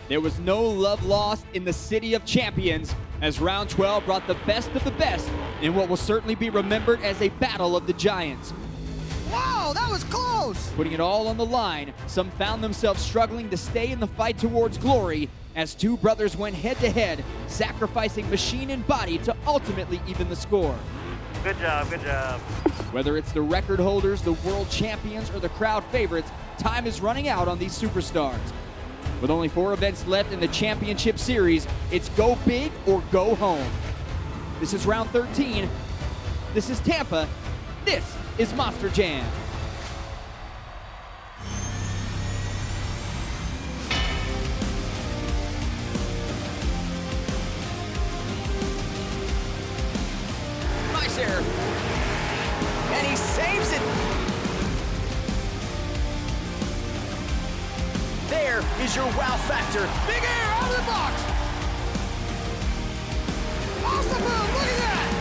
There was no love lost in the City of Champions as round 12 brought the best of the best in what will certainly be remembered as a battle of the giants. Wow, that was close! Putting it all on the line, some found themselves struggling to stay in the fight towards glory as two brothers went head-to-head, sacrificing machine and body to ultimately even the score. Good job, good job. Whether it's the record holders, the world champions, or the crowd favorites, time is running out on these superstars. With only 4 events left in the championship series, it's go big or go home. This is round 13. This is Tampa. This is Monster Jam. Nice air. And he saves it. There is your wow factor. Big air out of the box. Awesome move, look at that.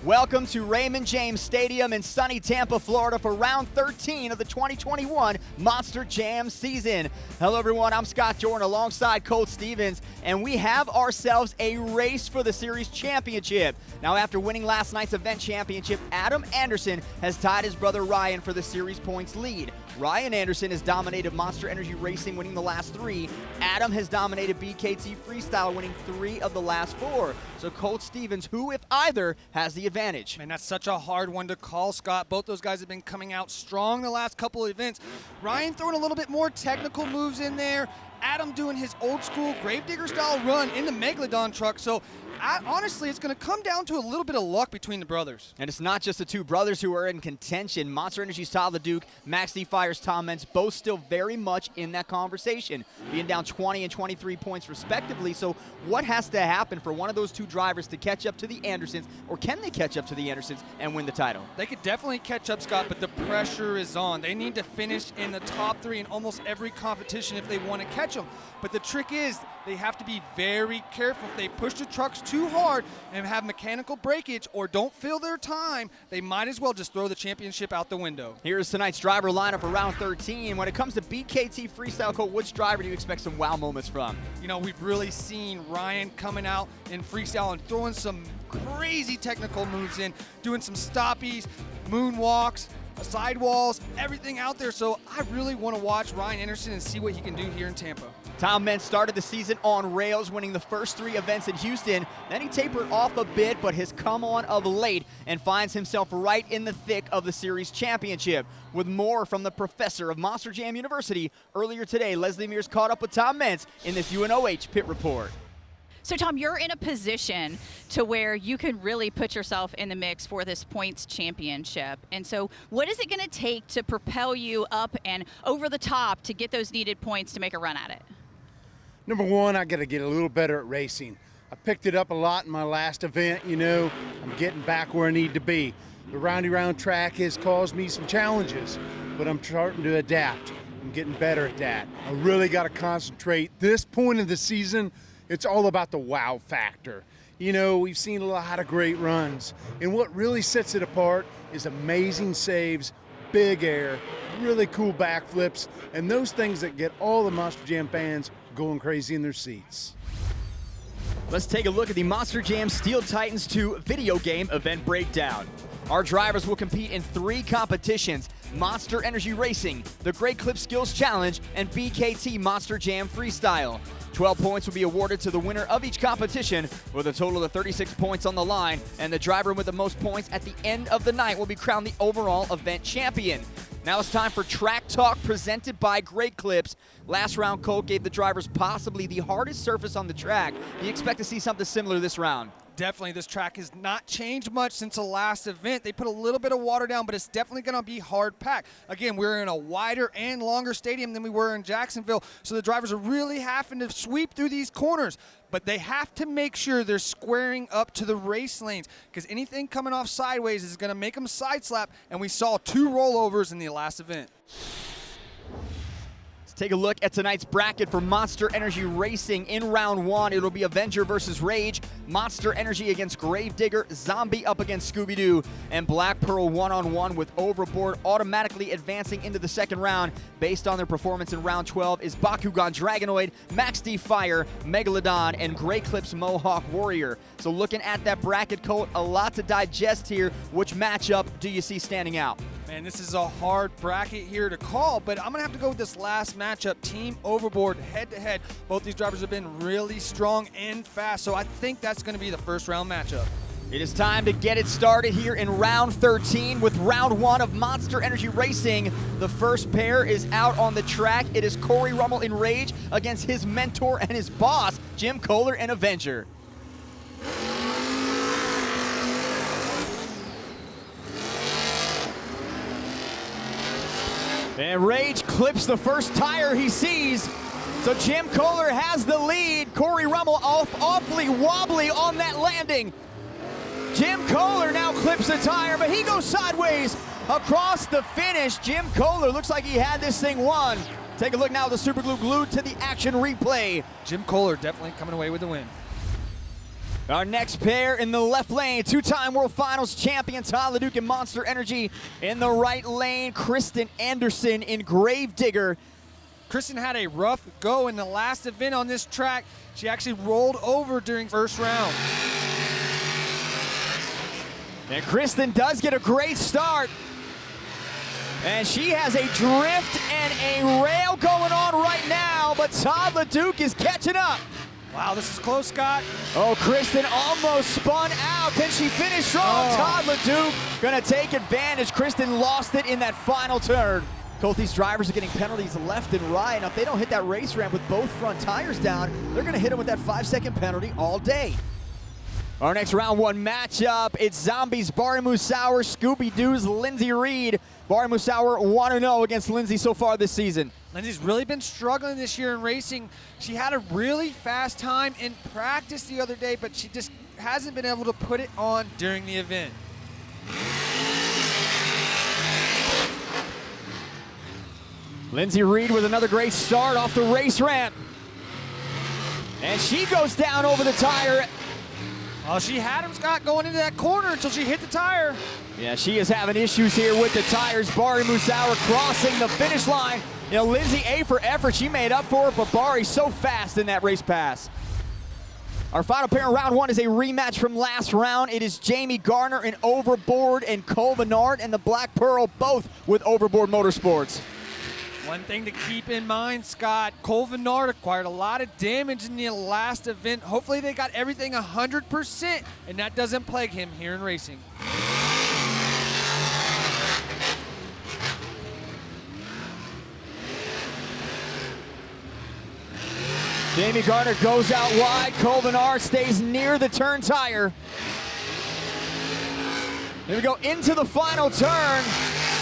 Welcome to Raymond James Stadium in sunny Tampa, Florida for round 13 of the 2021 Monster Jam season. Hello everyone, I'm Scott Jordan alongside Colt Stevens, and we have ourselves a race for the series championship. Now after winning last night's event championship, Adam Anderson has tied his brother Ryan for the series points lead. Ryan Anderson has dominated Monster Energy Racing, winning the last 3. Adam has dominated BKT Freestyle, winning 3 of the last 4. So Colt Stevens, who if either has the advantage? Man, that's such a hard one to call, Scott. Both those guys have been coming out strong the last couple of events. Ryan throwing a little bit more technical moves in there. Adam doing his old school Gravedigger style run in the Megalodon truck. So honestly, it's going to come down to a little bit of luck between the brothers. And it's not just the two brothers who are in contention. Monster Energy's Tyler Duke, Max D Fire's Tom Mentz, both still very much in that conversation, being down 20 and 23 points respectively. So what has to happen for one of those two drivers to catch up to the Andersons, or can they catch up to the Andersons and win the title? They could definitely catch up, Scott, but the pressure is on. They need to finish in the top 3 in almost every competition if they want to catch them. But the trick is they have to be very careful. If they push the trucks too hard and have mechanical breakage or don't fill their time, they might as well just throw the championship out the window. Here's tonight's driver lineup for round 13. When it comes to BKT Freestyle, Colt, which driver do you expect some wow moments from? You know, we've really seen Ryan coming out in Freestyle and throwing some crazy technical moves in, doing some stoppies, moonwalks, sidewalls, everything out there. So I really want to watch Ryan Anderson and see what he can do here in Tampa. Tom Mentz started the season on rails, winning the first 3 events in Houston. Then he tapered off a bit, but has come on of late and finds himself right in the thick of the series championship. With more from the professor of Monster Jam University, earlier today, Leslie Mears caught up with Tom Mentz in this UNOH pit report. So, Tom, you're in a position to where you can really put yourself in the mix for this points championship. And so what is it going to take to propel you up and over the top to get those needed points to make a run at it? Number one, I got to get a little better at racing. I picked it up a lot in my last event, you know. I'm getting back where I need to be. The roundy round track has caused me some challenges, but I'm starting to adapt. I'm getting better at that. I really got to concentrate. This point of the season, it's all about the wow factor. You know, we've seen a lot of great runs, and what really sets it apart is amazing saves, big air, really cool backflips, and those things that get all the Monster Jam fans going crazy in their seats. Let's take a look at the Monster Jam Steel Titans 2 video game event breakdown. Our drivers will compete in 3 competitions: Monster Energy Racing, the Great Clip Skills Challenge, and BKT Monster Jam Freestyle. 12 points will be awarded to the winner of each competition, with a total of 36 points on the line, and the driver with the most points at the end of the night will be crowned the overall event champion. Now it's time for Track Talk, presented by Great Clips. Last round, Colt gave the drivers possibly the hardest surface on the track. Do you expect to see something similar this round? Definitely, this track has not changed much since the last event. They put a little bit of water down, but it's definitely going to be hard packed. Again, we're in a wider and longer stadium than we were in Jacksonville, so the drivers are really having to sweep through these corners. But they have to make sure they're squaring up to the race lanes, because anything coming off sideways is going to make them side slap, and we saw 2 rollovers in the last event. Take a look at tonight's bracket for Monster Energy Racing. In round one, it'll be Avenger versus Rage, Monster Energy against Gravedigger, Zombie up against Scooby-Doo, and Black Pearl one-on-one with Overboard automatically advancing into the second round. Based on their performance in round 12 is Bakugan Dragonoid, Max D Fire, Megalodon, and Grey Clips Mohawk Warrior. So looking at that bracket, Colt, a lot to digest here. Which matchup do you see standing out? Man, this is a hard bracket here to call, but I'm going to have to go with this last matchup, Team Overboard, head-to-head. Both these drivers have been really strong and fast, so I think that's going to be the first round matchup. It is time to get it started here in round 13 with round one of Monster Energy Racing. The first pair is out on the track. It is Corey Rummel in Rage against his mentor and his boss, Jim Kohler in Avenger. And Rage clips the first tire he sees. So Jim Kohler has the lead. Corey Rummel awfully wobbly on that landing. Jim Kohler now clips the tire, but he goes sideways across the finish. Jim Kohler looks like he had this thing won. Take a look now at the super glue glued to the action replay. Jim Kohler definitely coming away with the win. Our next pair in the left lane, two-time World Finals champion Todd LeDuc in Monster Energy. In the right lane, Kristen Anderson in Gravedigger. Kristen had a rough go in the last event on this track. She actually rolled over during first round. And Kristen does get a great start. And she has a drift and a rail going on right now, but Todd LeDuc is catching up. Wow, this is close, Scott. Oh, Kristen almost spun out. Can she finish strong? Todd LeDuc gonna take advantage. Kristen lost it in that final turn. Colt, these drivers are getting penalties left and right. Now, if they don't hit that race ramp with both front tires down, they're gonna hit them with that 5-second penalty all day. Our next round one matchup, it's Zombies Barry Musauer, Scooby-Doo's Lindsay Reed. Barry Musauer 1-0 against Lindsay so far this season. Lindsay's really been struggling this year in racing. She had a really fast time in practice the other day, but she just hasn't been able to put it on during the event. Lindsay Reed with another great start off the race ramp. And she goes down over the tire. Well, she had him, Scott, going into that corner until she hit the tire. Yeah, she is having issues here with the tires. Barry Musauer crossing the finish line. You know, Lindsay, A for effort. She made up for it, but Barry so fast in that race pass. Our final pair in round one is a rematch from last round. It is Jamie Garner in Overboard and Cole Menard and the Black Pearl, both with Overboard Motorsports. One thing to keep in mind, Scott, Cole Menard acquired a lot of damage in the last event. Hopefully they got everything 100%, and that doesn't plague him here in racing. Jamie Garner goes out wide. Cole Menard stays near the turn tire. Here we go into the final turn.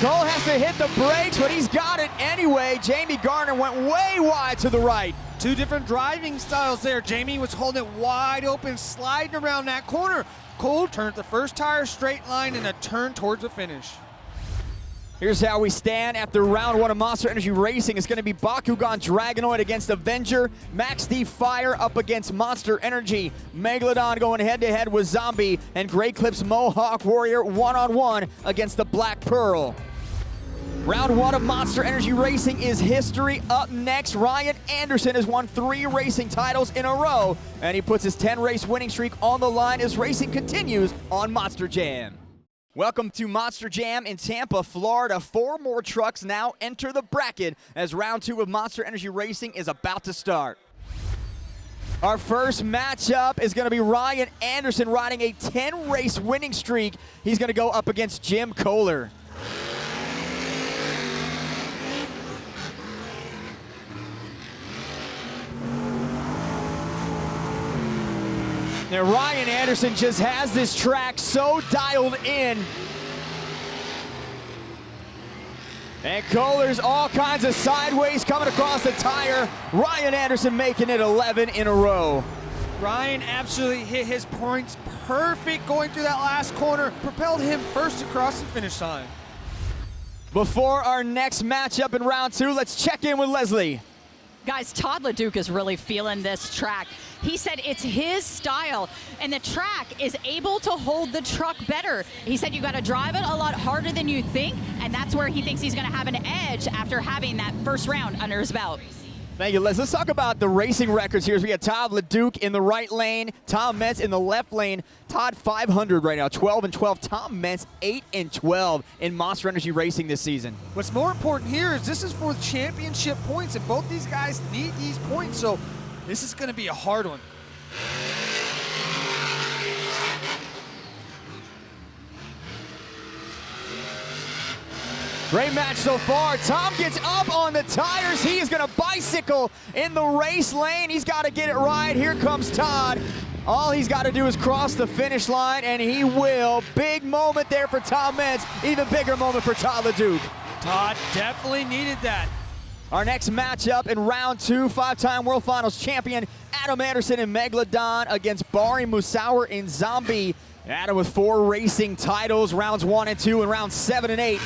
Cole has to hit the brakes, but he's got it anyway. Jamie Garner went way wide to the right. Two different driving styles there. Jamie was holding it wide open, sliding around that corner. Cole turned the first tire straight line and a turn towards the finish. Here's how we stand after round one of Monster Energy Racing. It's going to be Bakugan Dragonoid against Avenger, Max D Fire up against Monster Energy, Megalodon going head-to-head with Zombie, and Grey Clips Mohawk Warrior one-on-one against the Black Pearl. Round one of Monster Energy Racing is history. Up next, Ryan Anderson has won 3 racing titles in a row, and he puts his 10-race winning streak on the line as racing continues on Monster Jam. Welcome to Monster Jam in Tampa, Florida. 4 more trucks now enter the bracket as round 2 of Monster Energy Racing is about to start. Our first matchup is going to be Ryan Anderson riding a 10-race winning streak. He's going to go up against Jim Kohler. Now Ryan Anderson just has this track so dialed in. And Kohler's all kinds of sideways coming across the tire. Ryan Anderson making it 11 in a row. Ryan absolutely hit his points perfect going through that last corner. Propelled him first across the finish line. Before our next matchup in round 2, let's check in with Leslie. Guys, Todd LeDuc is really feeling this track. He said it's his style, and the track is able to hold the truck better. He said you got to drive it a lot harder than you think, and that's where he thinks he's going to have an edge after having that first round under his belt. Thank you, Les. Let's talk about the racing records here. We got Todd LeDuc in the right lane, Tom Meents in the left lane. Todd 500 right now, 12-12. Tom Meents 8-12 in Monster Energy Racing this season. What's more important here is this is for championship points, and both these guys need these points, so this is going to be a hard one. Great match so far. Tom gets up on the tires. He is going to bicycle in the race lane. He's got to get it right. Here comes Todd. All he's got to do is cross the finish line, and he will. Big moment there for Tom Meents. Even bigger moment for Todd LeDuc. Todd definitely needed that. Our next matchup in round 2, 5-time World Finals champion Adam Anderson in Megalodon against Bari Musauer in Zombie. Adam with 4 racing titles, rounds 1 and 2, and rounds 7 and 8.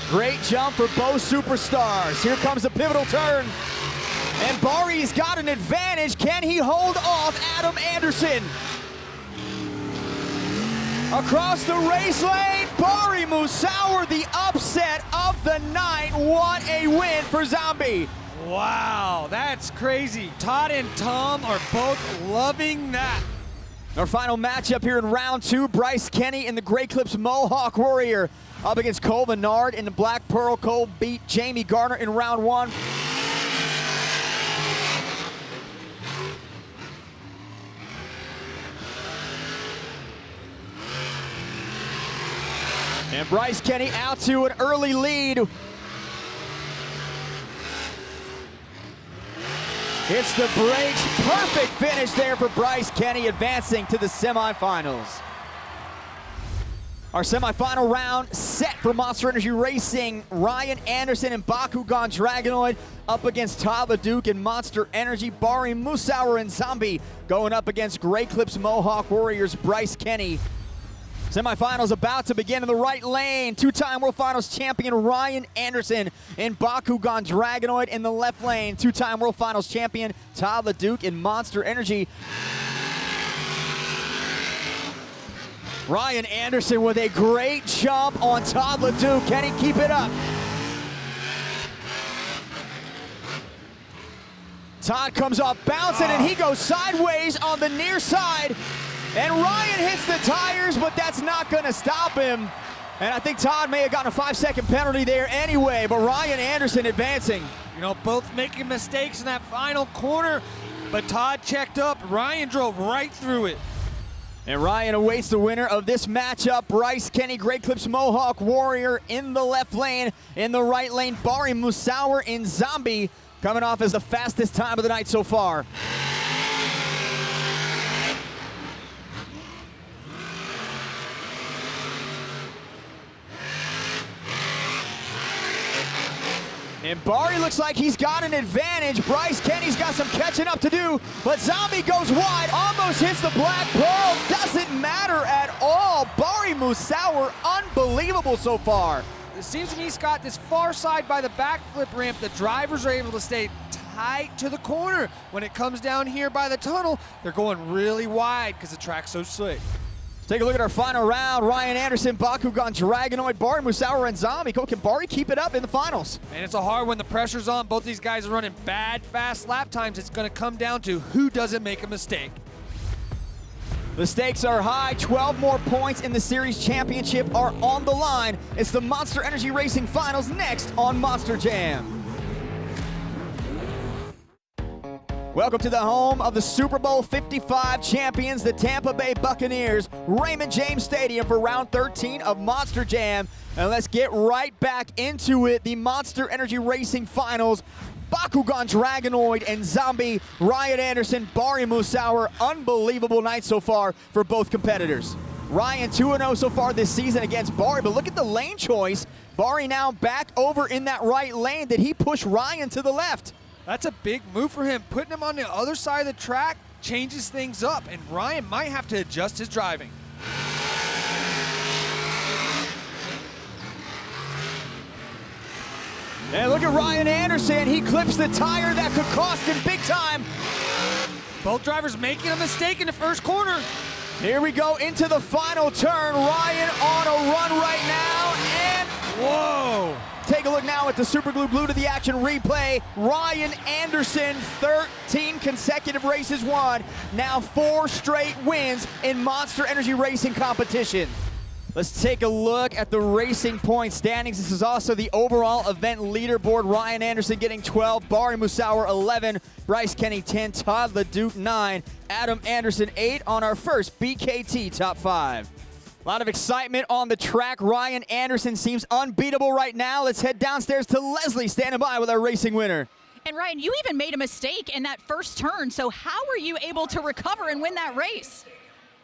Great jump for both superstars. Here comes the pivotal turn. And Bari's got an advantage. Can he hold off Adam Anderson? Across the race lane, Bari Musauer, the upset of the night. What a win for Zombie. Wow, that's crazy. Todd and Tom are both loving that. Our final matchup here in round 2, Bryce Kenny in the Grey Clips Mohawk Warrior up against Cole Menard in the Black Pearl. Cole beat Jamie Garner in round 1. And Bryce Kenny out to an early lead. Hits the brakes. Perfect finish there for Bryce Kenny, advancing to the semifinals. Our semifinal round set for Monster Energy Racing. Ryan Anderson and Bakugan Dragonoid up against Todd LeDuc and Monster Energy. Bari Musauer and Zombie going up against Grey Clips Mohawk Warriors Bryce Kenny. Semifinals about to begin in the right lane. 2-time World Finals champion Ryan Anderson and Bakugan Dragonoid in the left lane. 2-time World Finals champion Todd LeDuc in Monster Energy. Ryan Anderson with a great jump on Todd LeDuc. Can he keep it up? Todd comes off bouncing and he goes sideways on the near side. And Ryan hits the tires, but that's not going to stop him. And I think Todd may have gotten a 5-second penalty there anyway, but Ryan Anderson advancing. You know, both making mistakes in that final corner, but Todd checked up. Ryan drove right through it. And Ryan awaits the winner of this matchup. Bryce Kenny, Grey Clips Mohawk Warrior in the left lane. In the right lane, Bari Musauer in Zombie, coming off as the fastest time of the night so far. And Bari looks like he's got an advantage. Bryce Kenny's got some catching up to do, but Zombie goes wide, almost hits the Black Pearl. Doesn't matter at all. Bari Musauer, unbelievable so far. It seems to me, Scott, this far side by the backflip ramp, the drivers are able to stay tight to the corner. When it comes down here by the tunnel, they're going really wide because the track's so slick. Take a look at our final round. Ryan Anderson, Bakugan Dragonoid, Bari Musauer, and Zombie. Can Bari keep it up in the finals? And it's a hard one. The pressure's on. Both these guys are running bad, fast lap times. It's going to come down to who doesn't make a mistake. The stakes are high. 12 more points in the series championship are on the line. It's the Monster Energy Racing Finals next on Monster Jam. Welcome to the home of the Super Bowl 55 champions, the Tampa Bay Buccaneers, Raymond James Stadium for round 13 of Monster Jam. And let's get right back into it. The Monster Energy Racing Finals. Bakugan Dragonoid and Zombie, Ryan Anderson, Bari Musauer. Unbelievable night so far for both competitors. Ryan 2-0 so far this season against Bari, but look at the lane choice. Bari now back over in that right lane. Did he push Ryan to the left? That's a big move for him, putting him on the other side of the track. changes things up, and Ryan might have to adjust his driving. And look at Ryan Anderson. He clips the tire that could cost him big time. Both drivers making a mistake in the first corner. Here we go into the final turn. Ryan on a run right now, and whoa! Take a look now at the Super Glue to the Action replay. Ryan Anderson, 13 consecutive races won, now 4 straight wins in Monster Energy racing competition. Let's take a look at the racing point standings. This is also the overall event leaderboard. Ryan Anderson getting 12, Barry Musauer 11, Bryce Kenny 10, Todd LeDuc 9, Adam Anderson 8 on our first BKT Top 5. A lot of excitement on the track. Ryan Anderson seems unbeatable right now. Let's head downstairs to Leslie standing by with our racing winner. And Ryan, you even made a mistake in that first turn, so how were you able to recover and win that race?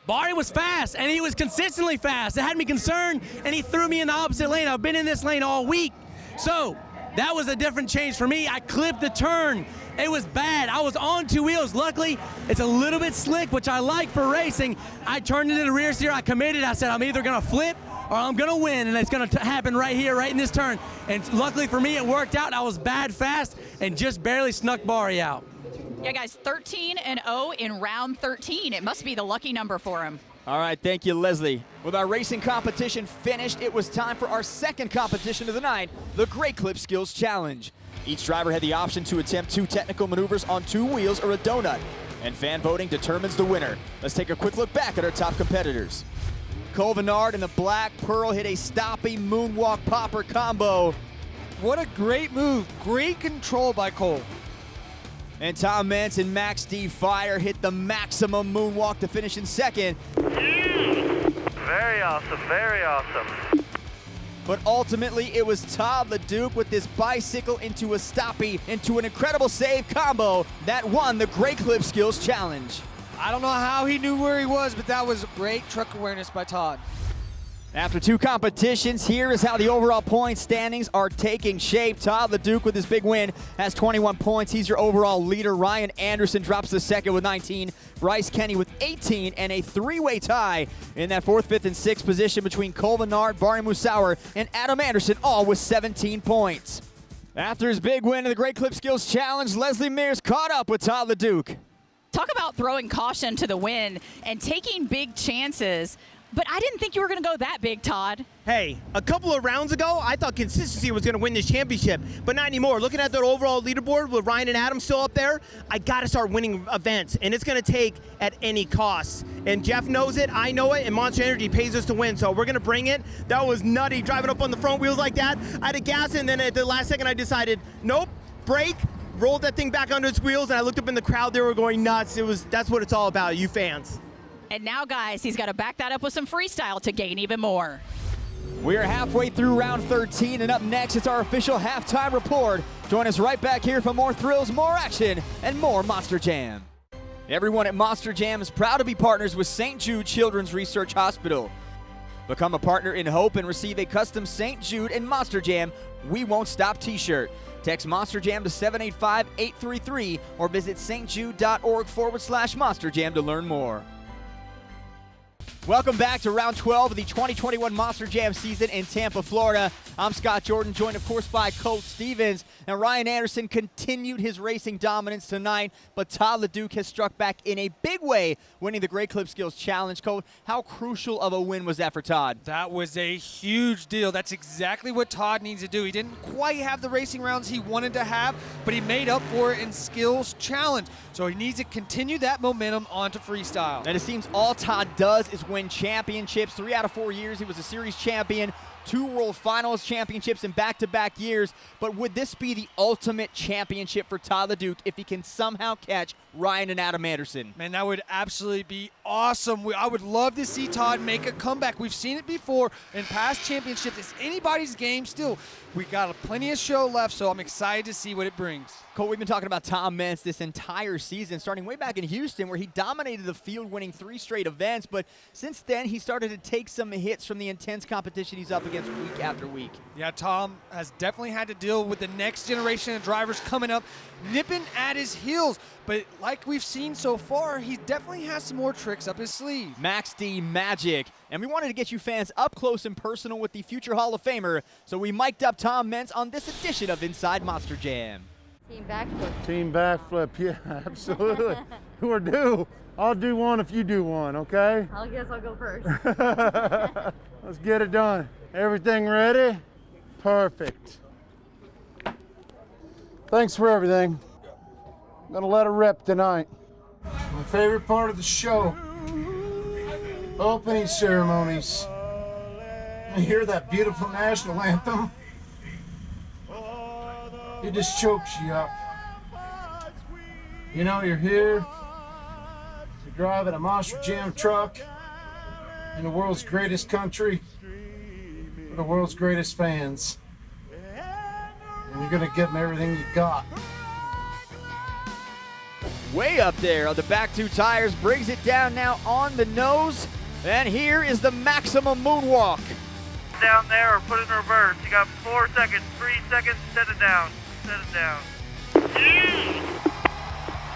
Barry was fast, and he was consistently fast. It had me concerned, and he threw me in the opposite lane. I've been in this lane all week. So that was a different change for me. I clipped the turn. It was bad. I was on 2 wheels. Luckily, it's a little bit slick, which I like for racing. I turned into the rear steer. I committed. I said, I'm either going to flip or I'm going to win, and it's going to happen right here, right in this turn. And luckily for me, it worked out. I was bad fast and just barely snuck Barry out. Yeah, guys, 13-0 in round 13. It must be the lucky number for him. All right, thank you, Leslie. With our racing competition finished, it was time for our second competition of the night, the Great Clip Skills Challenge. Each driver had the option to attempt 2 technical maneuvers on 2 wheels or a donut, and fan voting determines the winner. Let's take a quick look back at our top competitors. Cole Vennard in the black Pearl hit a stoppy moonwalk popper combo. What a great move. Great control by Cole. And Tom Mentz and Max D Fire hit the maximum moonwalk to finish in second. Very awesome, very awesome. But ultimately, it was Todd LeDuc with this bicycle into a stoppy into an incredible save combo that won the Great Clip Skills Challenge. I don't know how he knew where he was, but that was great truck awareness by Todd. After 2 competitions, here is how the overall point standings are taking shape. Todd LeDuc with his big win has 21 points. He's your overall leader. Ryan Anderson drops to second with 19. Bryce Kenny with 18, and a 3-way tie in that 4th, 5th, and 6th position between Cole Vennard, Barry Musauer, and Adam Anderson, all with 17 points. After his big win in the Great Clip Skills Challenge, Leslie Mears caught up with Todd LeDuc. Talk about throwing caution to the wind and taking big chances. But I didn't think you were going to go that big, Todd. Hey, a couple of rounds ago, I thought consistency was going to win this championship, but not anymore. Looking at the overall leaderboard with Ryan and Adam still up there, I got to start winning events, and it's going to take at any cost. And Jeff knows it, I know it, and Monster Energy pays us to win, so we're going to bring it. That was nutty, driving up on the front wheels like that. I had to gas it, and then at the last second I decided, nope, brake, rolled that thing back under its wheels, and I looked up in the crowd, they were going nuts. That's what it's all about, you fans. And now, guys, he's got to back that up with some freestyle to gain even more. We are halfway through round 13, and up next, it's our official halftime report. Join us right back here for more thrills, more action, and more Monster Jam. Everyone at Monster Jam is proud to be partners with St. Jude Children's Research Hospital. Become a partner in hope and receive a custom St. Jude and Monster Jam We Won't Stop t-shirt. Text Monster Jam to 785-833 or visit stjude.org/Monster Jam to learn more. Welcome back to round 12 of the 2021 Monster Jam season in Tampa, Florida. I'm Scott Jordan, joined of course by Colt Stevens. And Ryan Anderson continued his racing dominance tonight, but Todd LeDuc has struck back in a big way, winning the Great Clip Skills Challenge. Colt, how crucial of a win was that for Todd? That was a huge deal. That's exactly what Todd needs to do. He didn't quite have the racing rounds he wanted to have, but he made up for it in Skills Challenge. So he needs to continue that momentum onto Freestyle. And it seems all Todd does is win championships. 3 out of 4 years he was a series champion, 2 World Finals championships in back-to-back years. But would this be the ultimate championship for Todd LeDuc if he can somehow catch Ryan and Adam Anderson? Man, that would absolutely be awesome. I would love to see Todd make a comeback. We've seen it before in past championships. It's anybody's game still. We got plenty of show left, so I'm excited to see what it brings. Cole, we've been talking about Tom Meents this entire season, starting way back in Houston, where he dominated the field, winning 3 straight events. But since then, he started to take some hits from the intense competition he's up against week after week. Yeah, Tom has definitely had to deal with the next generation of drivers coming up, nipping at his heels. But like we've seen so far, he definitely has some more tricks up his sleeve. Max D magic. And we wanted to get you fans up close and personal with the future Hall of Famer, so we mic'd up Tom Meents on this edition of Inside Monster Jam. Team backflip. Team backflip, yeah, absolutely. We're due. I'll do one if you do one, okay? I guess I'll go first. Let's get it done. Everything ready? Perfect. Thanks for everything. I'm gonna let it rip tonight. My favorite part of the show, opening ceremonies. I hear that beautiful national anthem. It just chokes you up. You know, you're here, you're driving a Monster Jam truck in the world's greatest country for the world's greatest fans. And you're gonna give them everything you got. Way up there on the back 2 tires, brings it down now on the nose. And here is the maximum moonwalk. Down there or put it in reverse. You got 4 seconds, 3 seconds, set it down. Set it down.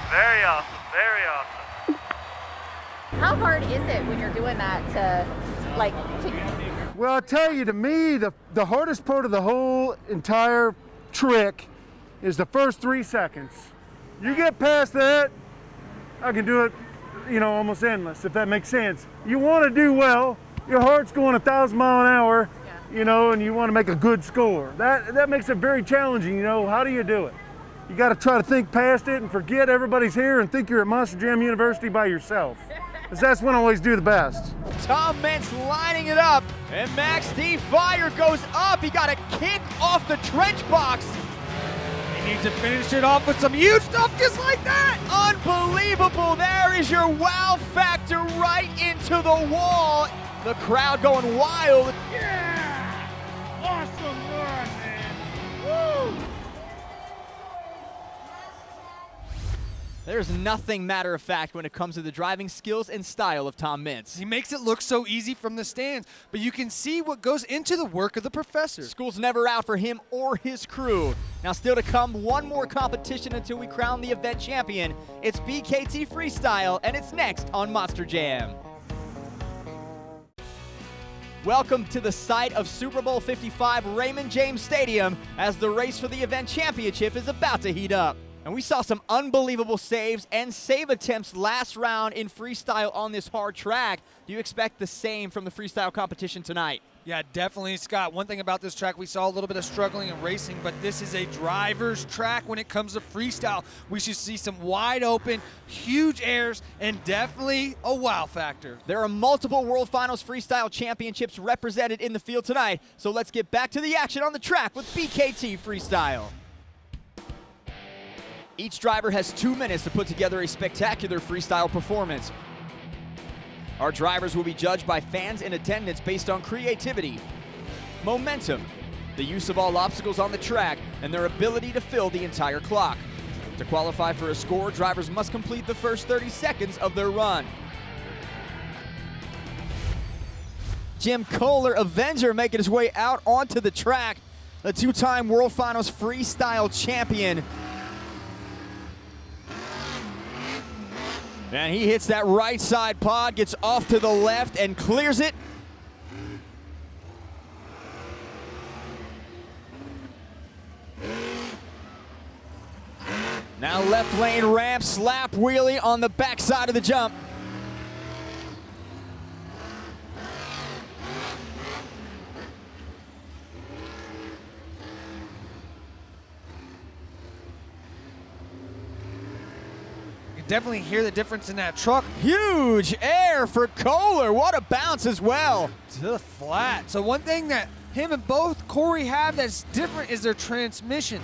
Very awesome, very awesome. How hard is it when you're doing that to, like, Well, I'll tell you, to me, the hardest part of the whole entire trick is the first 3 seconds. You get past that, I can do it, you know, almost endless, if that makes sense. You want to do well, your heart's going 1,000 miles an hour, you know, and you want to make a good score. That makes it very challenging, you know. How do you do it? You got to try to think past it and forget everybody's here and think you're at Monster Jam University by yourself. Because that's when I always do the best. Tom Meents lining it up, and Max D fire goes up. He got a kick off the trench box. He needs to finish it off with some huge stuff just like that. Unbelievable. There is your wow factor right into the wall. The crowd going wild. Yeah! Awesome run, man. Woo! There's nothing matter of fact when it comes to the driving skills and style of Tom Meents. He makes it look so easy from the stands, but you can see what goes into the work of the professor. School's never out for him or his crew. Now still to come, one more competition until we crown the event champion. It's BKT Freestyle, and it's next on Monster Jam. Welcome to the site of Super Bowl 55 Raymond James Stadium as the race for the event championship is about to heat up. And we saw some unbelievable saves and save attempts last round in freestyle on this hard track. Do you expect the same from the freestyle competition tonight? Yeah, definitely, Scott. One thing about this track, we saw a little bit of struggling in racing, but this is a driver's track when it comes to freestyle. We should see some wide open, huge airs, and definitely a wow factor. There are multiple World Finals Freestyle Championships represented in the field tonight, so let's get back to the action on the track with BKT Freestyle. Each driver has 2 minutes to put together a spectacular freestyle performance. Our drivers will be judged by fans in attendance based on creativity, momentum, the use of all obstacles on the track, and their ability to fill the entire clock. To qualify for a score, drivers must complete the first 30 seconds of their run. Jim Kohler, Avenger, making his way out onto the track. The 2-time World Finals Freestyle champion. And he hits that right side pod, gets off to the left and clears it. Now left lane ramp, slap wheelie on the backside of the jump. Definitely hear the difference in that truck. Huge air for Kohler. What a bounce as well. To the flat. So one thing that him and both Corey have that's different is their transmission.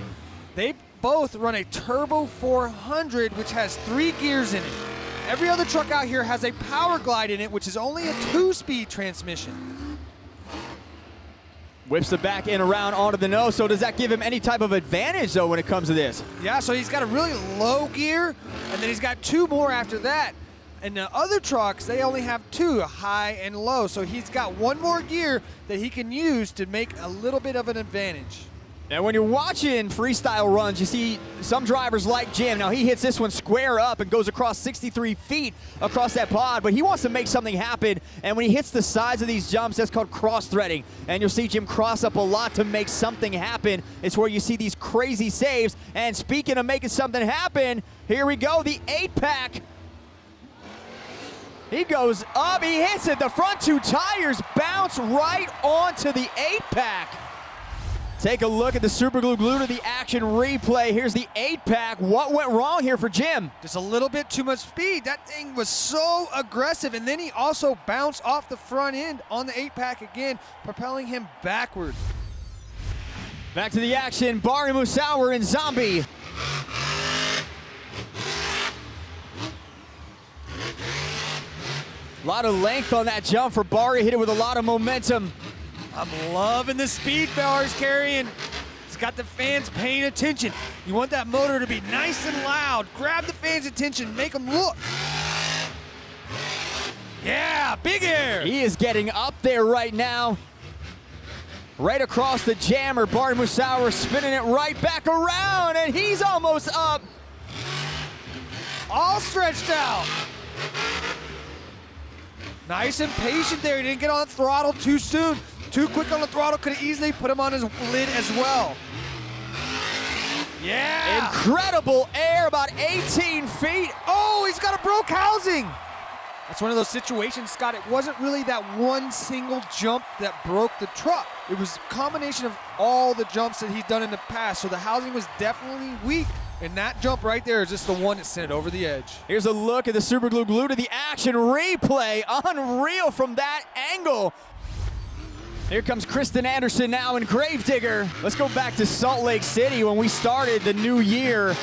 They both run a Turbo 400, which has 3 gears in it. Every other truck out here has a Power Glide in it, which is only a 2-speed transmission. Whips the back end around onto the nose. So does that give him any type of advantage, though, when it comes to this? Yeah, so he's got a really low gear, and then he's got 2 more after that. And the other trucks, they only have 2, high and low. So he's got 1 more gear that he can use to make a little bit of an advantage. Now, when you're watching freestyle runs, you see some drivers like Jim. Now, he hits this one square up and goes across 63 feet across that pod, but he wants to make something happen. And when he hits the sides of these jumps, that's called cross-threading. And you'll see Jim cross up a lot to make something happen. It's where you see these crazy saves. And speaking of making something happen, here we go, the 8-pack. He goes up, he hits it. The front 2 tires bounce right onto the 8-pack. Take a look at the Super Glue to the action replay. Here's the 8-pack. What went wrong here for Jim? Just a little bit too much speed. That thing was so aggressive, and then he also bounced off the front end on the 8-pack again, propelling him backwards. Back to the action. Barry Musauer and Zombie. A lot of length on that jump for Barry. Hit it with a lot of momentum. I'm loving the speed Barry's carrying. He's got the fans paying attention. You want that motor to be nice and loud. Grab the fans' attention, make them look. Yeah, big air. He is getting up there right now. Right across the jammer. Barry Musauer spinning it right back around, and he's almost up. All stretched out. Nice and patient there. He didn't get on the throttle too soon. Too quick on the throttle, could have easily put him on his lid as well. Yeah! Incredible air, about 18 feet. Oh, he's got a broke housing. That's one of those situations, Scott. It wasn't really that one single jump that broke the truck. It was a combination of all the jumps that he's done in the past. So the housing was definitely weak. And that jump right there is just the one that sent it over the edge. Here's a look at the Super Glue to the action replay. Unreal from that angle. Here comes Kristen Anderson now in Gravedigger. Let's go back to Salt Lake City when we started the new year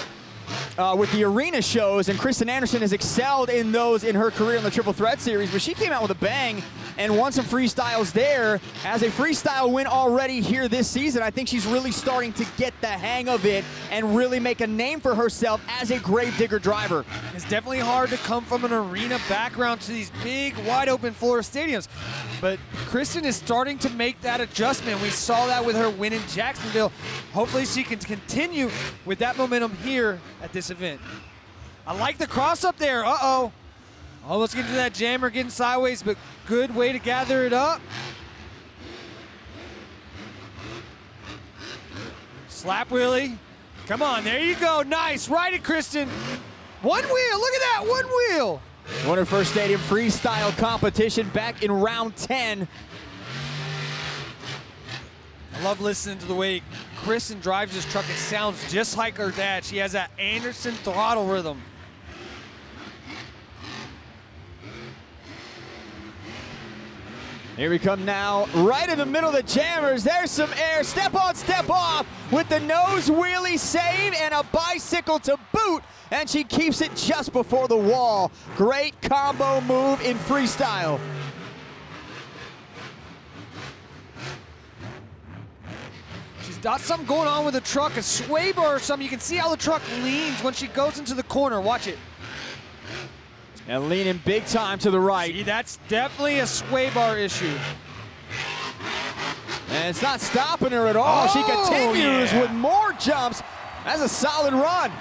with the arena shows, and Kristen Anderson has excelled in those in her career in the Triple Threat Series, but she came out with a bang and won some freestyles there. As a freestyle win already here this season, I think she's really starting to get the hang of it and really make a name for herself as a Gravedigger driver. It's definitely hard to come from an arena background to these big, wide-open floor stadiums, but Kristen is starting to make that adjustment. We saw that with her win in Jacksonville. Hopefully she can continue with that momentum here at this event. I like the cross up there. Uh-oh. Almost getting to that jammer, getting sideways, but good way to gather it up. Slap wheelie. Come on, there you go. Nice. Right at Kristen. One wheel. Look at that. One wheel. Won her first stadium freestyle competition back in round 10. I love listening to the way Kristen drives this truck. It sounds just like her dad. She has that Anderson throttle rhythm. Here we come now, right in the middle of the jammers. There's some air, step on, step off with the nose wheelie save and a bicycle to boot, and she keeps it just before the wall. Great combo move in freestyle. She's got something going on with the truck, a sway bar or something. You can see how the truck leans when she goes into the corner. Watch it. And leaning big time to the right. See, that's definitely a sway bar issue. And it's not stopping her at all. She continues with more jumps. That's a solid run.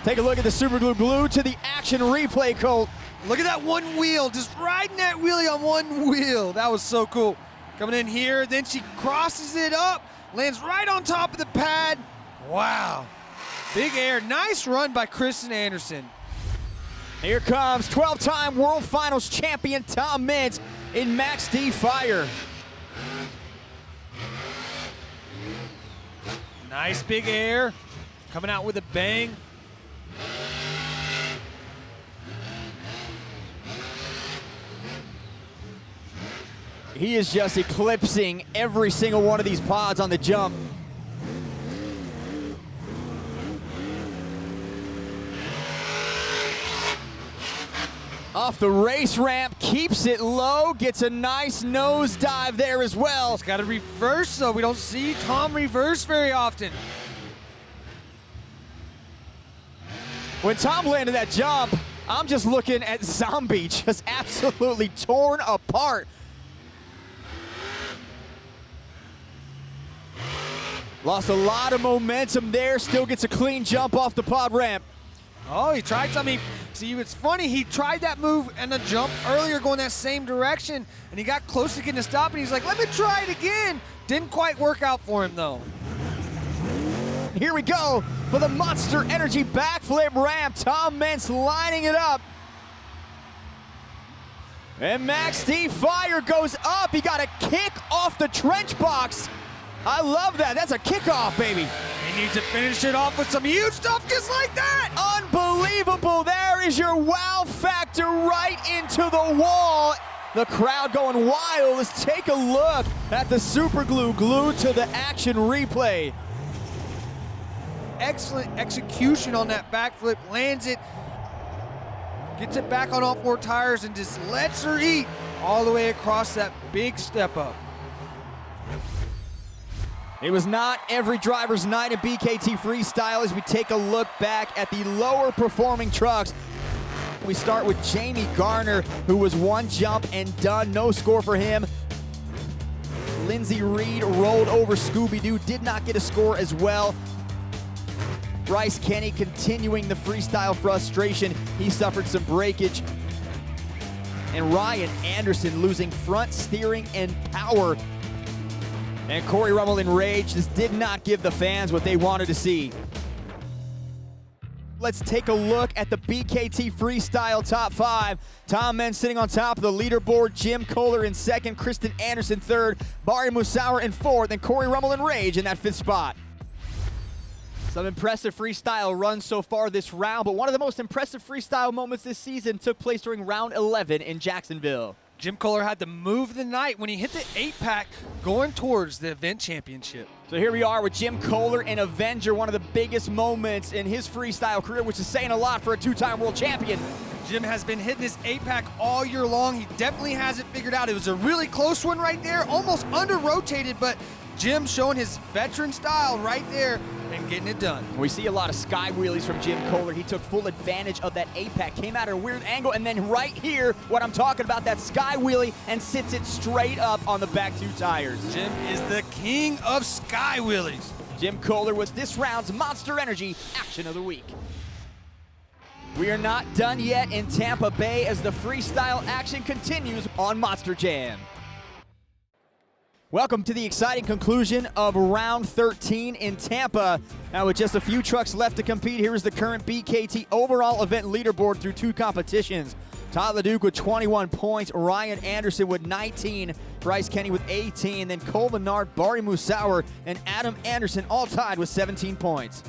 Take a look at the Super Glue to the action replay, Colt. Look at that one wheel, just riding that wheelie on one wheel. That was so cool. Coming in here, then she crosses it up, lands right on top of the pad. Wow. Big air. Nice run by Kristen Anderson. Here comes 12-time World Finals champion Tom Mintz in Max D Fire. Nice big air. Coming out with a bang. He is just eclipsing every single one of these pods on the jump. off the race ramp, keeps it low, gets a nice nosedive there as well. He's got to reverse, though. We don't see Tom reverse very often. When Tom landed that jump, I'm just looking at Zombie just absolutely torn apart. Lost a lot of momentum there, still gets a clean jump off the pod ramp. Oh, he tried something. See, it's funny, he tried that move and the jump earlier going that same direction, and he got close to getting a stop, and he's like, let me try it again. Didn't quite work out for him, though. Here we go for the Monster Energy backflip ramp. Tom Meents lining it up. And Max D Fire goes up. He got a kick off the trench box. I love that. That's a kickoff, baby. He needs to finish it off with some huge stuff just like that. Unbelievable. There is your wow factor right into the wall. The crowd going wild. Let's take a look at the super glue glued to the action replay. Excellent execution on that backflip. Lands it. Gets it back on all four tires and just lets her eat all the way across that big step up. It was not every driver's night at BKT Freestyle as we take a look back at the lower performing trucks. We start with Jamie Garner, who was one jump and done, no score for him. Lindsey Reed rolled over Scooby-Doo, did not get a score as well. Bryce Kenny continuing the freestyle frustration. He suffered some breakage. And Ryan Anderson losing front steering and power. And Corey Rummel in rage. This did not give the fans what they wanted to see. Let's take a look at the BKT Freestyle Top 5. Tom Meents sitting on top of the leaderboard. Jim Kohler in second. Kristen Anderson third. Bari Musauer in fourth. And Corey Rummel in rage in that fifth spot. Some impressive freestyle runs so far this round, but one of the most impressive freestyle moments this season took place during round 11 in Jacksonville. Jim Kohler had the move of the night when he hit the 8-pack going towards the event championship. So here we are with Jim Kohler and Avenger, one of the biggest moments in his freestyle career, which is saying a lot for a two-time world champion. Jim has been hitting this 8-pack all year long. He definitely has it figured out. It was a really close one right there, almost under-rotated, but Jim showing his veteran style right there and getting it done. We see a lot of sky wheelies from Jim Kohler. He took full advantage of that 8-pack, came out at a weird angle, and then right here, what I'm talking about, that sky wheelie, and sits it straight up on the back two tires. Jim is the king of sky wheelies. Jim Kohler was this round's Monster Energy Action of the Week. We are not done yet in Tampa Bay as the freestyle action continues on Monster Jam. Welcome to the exciting conclusion of round 13 in Tampa. Now with just a few trucks left to compete, here is the current BKT overall event leaderboard through two competitions. Todd LeDuc with 21 points, Ryan Anderson with 19, Bryce Kenny with 18, then Cole Menard, Bari Musauer, and Adam Anderson all tied with 17 points.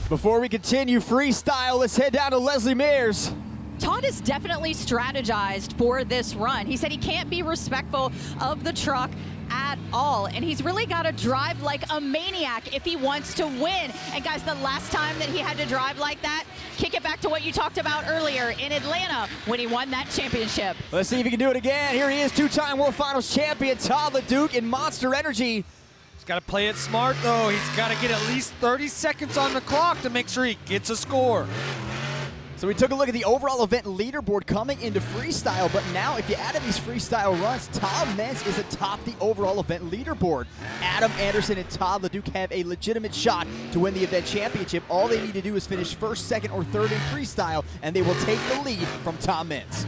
Before we continue freestyle, let's head down to Leslie Mears. Todd has definitely strategized for this run. He said he can't be respectful of the truck at all, and he's really got to drive like a maniac if he wants to win. And guys, the last time that he had to drive like that, kick it back to what you talked about earlier in Atlanta when he won that championship. Let's see if he can do it again. Here he is, two-time World Finals champion Todd LeDuc in Monster Energy. He's got to play it smart, though. He's got to get at least 30 seconds on the clock to make sure he gets a score. So we took a look at the overall event leaderboard coming into freestyle, but now if you add in these freestyle runs, Tom Meents is atop the overall event leaderboard. Adam Anderson and Todd LeDuc have a legitimate shot to win the event championship. All they need to do is finish first, second, or third in freestyle, and they will take the lead from Tom Meents.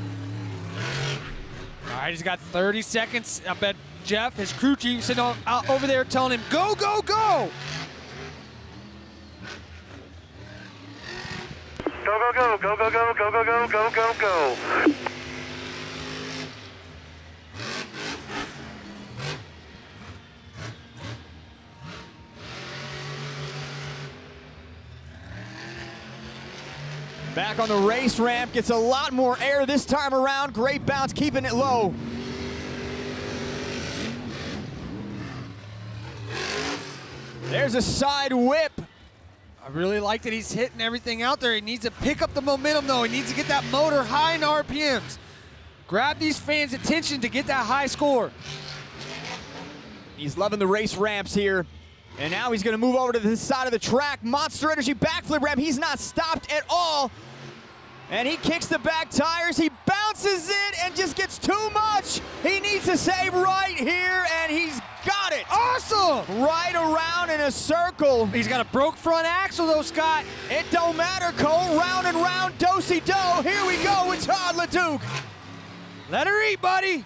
All right, he's got 30 seconds. I bet Jeff, his crew chief, sitting out over there telling him, go, go, go! Go, go, go, go, go, go, go, go, go, go, go. Back on the race ramp, gets a lot more air this time around. Great bounce, keeping it low. There's a side whip. I really like that he's hitting everything out there. He needs to pick up the momentum, though. He needs to get that motor high in RPMs. Grab these fans' attention to get that high score. He's loving the race ramps here. And now he's going to move over to this side of the track. Monster Energy backflip ramp. He's not stopped at all. And he kicks the back tires. He bounces it and just gets too much. He needs to save right here, and he's got it. Awesome! Right around in a circle. He's got a broke front axle, though, Scott. It don't matter, Cole. Round and round, do-si-do. Here we go with Todd LeDuc. Let her eat, buddy.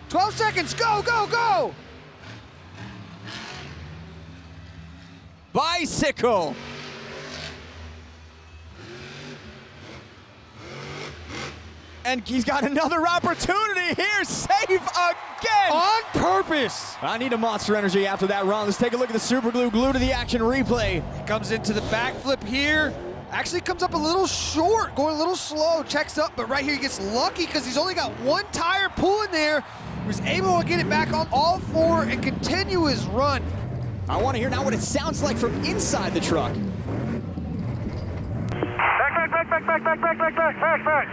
12 seconds. Go, go, go. Bicycle. And he's got another opportunity here. Save again. On purpose. I need a Monster Energy after that run. Let's take a look at the super glue. Glue to the action replay. Comes into the backflip here. Actually comes up a little short, going a little slow. Checks up, but right here he gets lucky because he's only got one tire pulling there. He was able to get it back on all four and continue his run. I want to hear now what it sounds like from inside the truck. Back.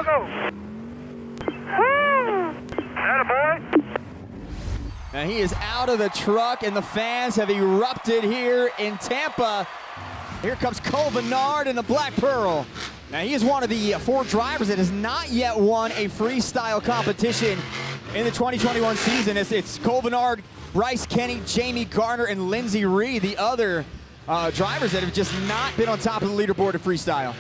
Go. Woo! Attaboy. Now he is out of the truck, and the fans have erupted here in Tampa. Here comes Cole Bernard in the Black Pearl. Now he is one of the 4 drivers that has not yet won a freestyle competition in the 2021 season. It's Cole Bernard, Bryce Kenny, Jamie Garner, and Lindsey Reed, the other drivers that have just not been on top of the leaderboard of freestyle.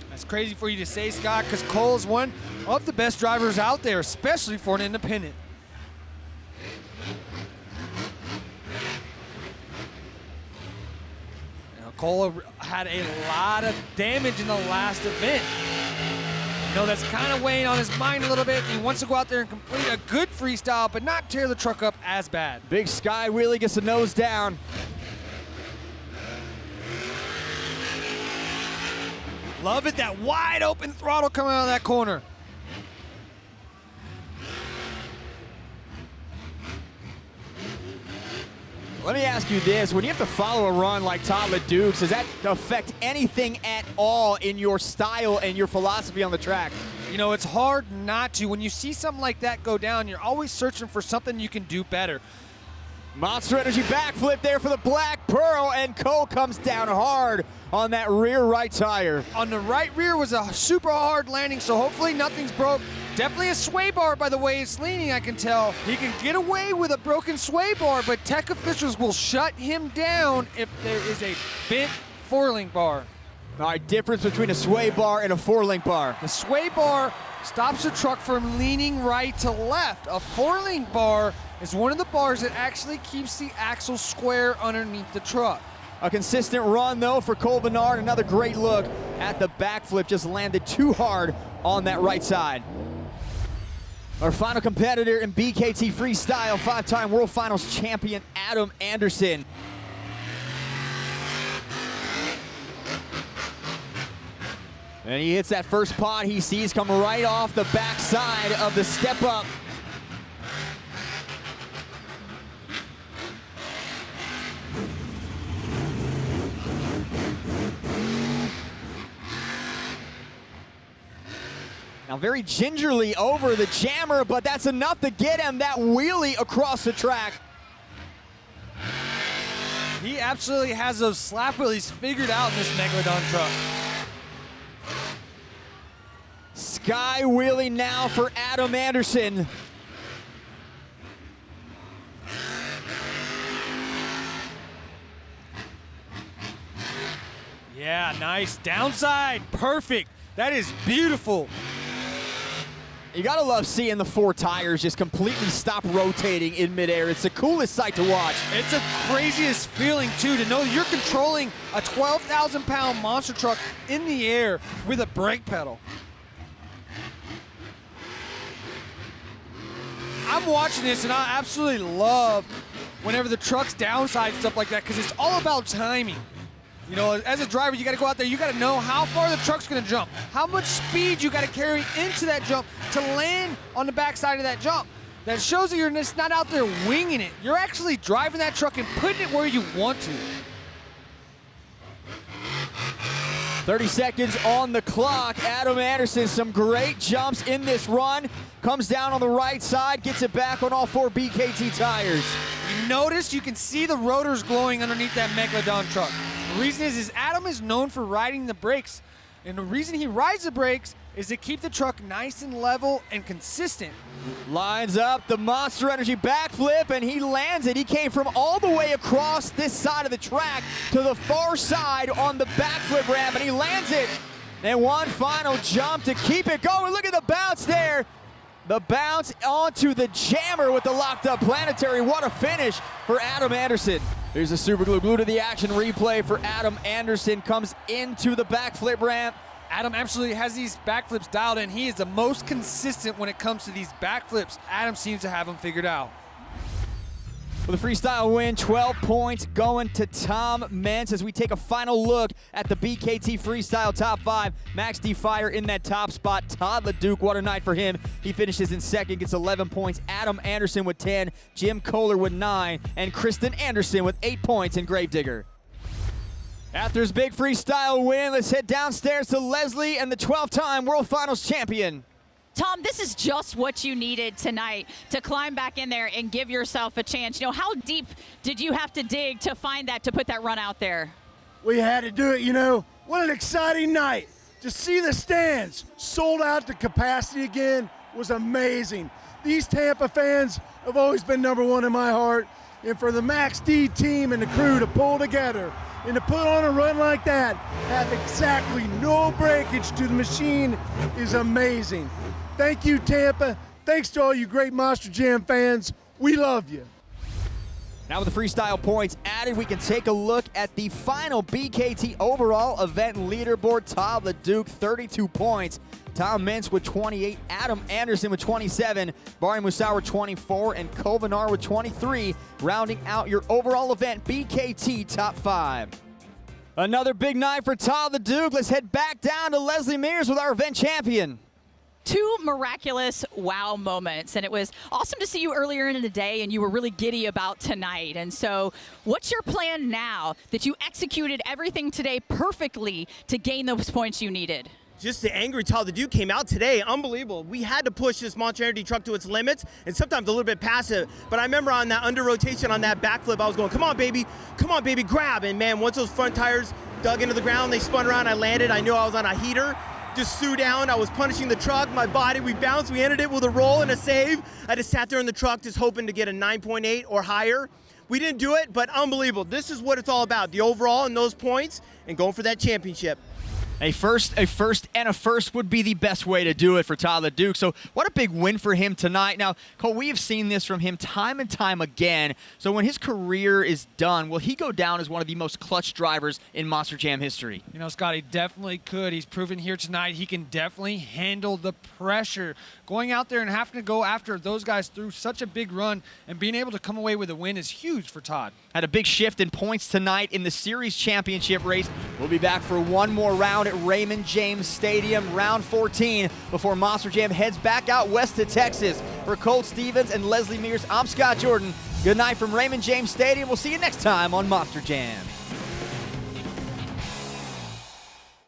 That's crazy for you to say, Scott, because Cole is one of the best drivers out there, especially for an independent. Now, Cole had a lot of damage in the last event. You know, that's kind of weighing on his mind a little bit. He wants to go out there and complete a good freestyle, but not tear the truck up as bad. Big Sky wheelie gets the nose down. Love it, that wide open throttle coming out of that corner. Let me ask you this, when you have to follow a run like Todd LeDuc's, does that affect anything at all in your style and your philosophy on the track? You know, it's hard not to. When you see something like that go down, you're always searching for something you can do better. Monster Energy backflip there for the Black Pearl, and Cole comes down hard on that rear right tire. On the right rear was a super hard landing, so hopefully nothing's broke. Definitely a sway bar by the way it's leaning, I can tell. He can get away with a broken sway bar, but tech officials will shut him down if there is a bent 4-link bar. All right, difference between a sway bar and a 4-link bar. The sway bar stops the truck from leaning right to left. A 4-link bar is one of the bars that actually keeps the axle square underneath the truck. A consistent run, though, for Cole Bernard. Another great look at the backflip. Just landed too hard on that right side. Our final competitor in BKT Freestyle, 5-time World Finals champion, Adam Anderson. And he hits that first pot he sees come right off the backside of the step up. Now very gingerly over the jammer, but that's enough to get him that wheelie across the track. He absolutely has those slap wheelies figured out in this Megalodon truck. Sky wheelie now for Adam Anderson. Yeah, nice. Downside, perfect. That is beautiful. You gotta love seeing the 4 tires just completely stop rotating in midair. It's the coolest sight to watch. It's the craziest feeling, too, to know you're controlling a 12,000-pound monster truck in the air with a brake pedal. I'm watching this, and I absolutely love whenever the truck's downside, stuff like that, because it's all about timing. You know, as a driver, you got to go out there. You got to know how far the truck's going to jump, how much speed you got to carry into that jump to land on the backside of that jump. That shows that you're just not out there winging it. You're actually driving that truck and putting it where you want to. 30 seconds on the clock. Adam Anderson, some great jumps in this run. Comes down on the right side, gets it back on all 4 BKT tires. You notice you can see the rotors glowing underneath that Megalodon truck. The reason is Adam is known for riding the brakes. And the reason he rides the brakes is to keep the truck nice and level and consistent. Lines up the Monster Energy backflip, and he lands it. He came from all the way across this side of the track to the far side on the backflip ramp, and he lands it. And one final jump to keep it going. Look at the bounce there. The bounce onto the jammer with the locked up planetary. What a finish for Adam Anderson. Here's a super glue to the action replay for Adam Anderson. Comes into the backflip ramp. Adam absolutely has these backflips dialed in. He is the most consistent when it comes to these backflips. Adam seems to have them figured out. With a freestyle win, 12 points going to Tom Meents as we take a final look at the BKT Freestyle Top 5. Max D Fire in that top spot. Todd LeDuc, what a night for him. He finishes in second, gets 11 points. Adam Anderson with 10, Jim Kohler with 9, and Kristen Anderson with 8 points in Gravedigger. After his big freestyle win, let's head downstairs to Leslie and the 12-time World Finals champion. Tom, this is just what you needed tonight to climb back in there and give yourself a chance. You know, how deep did you have to dig to find that, to put that run out there? We had to do it, you know. What an exciting night. To see the stands sold out to capacity again was amazing. These Tampa fans have always been #1 in my heart. And for the Max D team and the crew to pull together and to put on a run like that, have exactly no breakage to the machine is amazing. Thank you, Tampa. Thanks to all you great Monster Jam fans. We love you. Now with the freestyle points added, we can take a look at the final BKT overall event leaderboard. Todd LeDuc, 32 points. Tom Meents with 28, Adam Anderson with 27, Barry Musauer 24, and Kovenar with 23, rounding out your overall event BKT Top 5. Another big night for Todd LeDuc. Let's head back down to Leslie Mears with our event champion. 2 miraculous wow moments, and it was awesome to see you earlier in the day, and you were really giddy about tonight. And so what's your plan now that you executed everything today perfectly to gain those points you needed? Just the angry Todd LeDuc came out today. Unbelievable. We had to push this Monster Energy truck to its limits and sometimes a little bit past it. But I remember on that under rotation on that backflip, I was going, come on, baby, grab. And man, once those front tires dug into the ground, they spun around, I landed. I knew I was on a heater. Just threw down. I was punishing the truck, my body. We bounced. We ended it with a roll and a save. I just sat there in the truck just hoping to get a 9.8 or higher. We didn't do it, but unbelievable. This is what it's all about, the overall and those points and going for that championship. A first and a first would be the best way to do it for Todd LeDuc. So what a big win for him tonight. Now, Cole, we have seen this from him time and time again. So when his career is done, will he go down as one of the most clutch drivers in Monster Jam history? You know, Scott, he definitely could. He's proven here tonight he can definitely handle the pressure. Going out there and having to go after those guys through such a big run and being able to come away with a win is huge for Todd. Had a big shift in points tonight in the series championship race. We'll be back for one more round at Raymond James Stadium, round 14, before Monster Jam heads back out west to Texas. For Colt Stevens and Leslie Mears, I'm Scott Jordan. Good night from Raymond James Stadium. We'll see you next time on Monster Jam.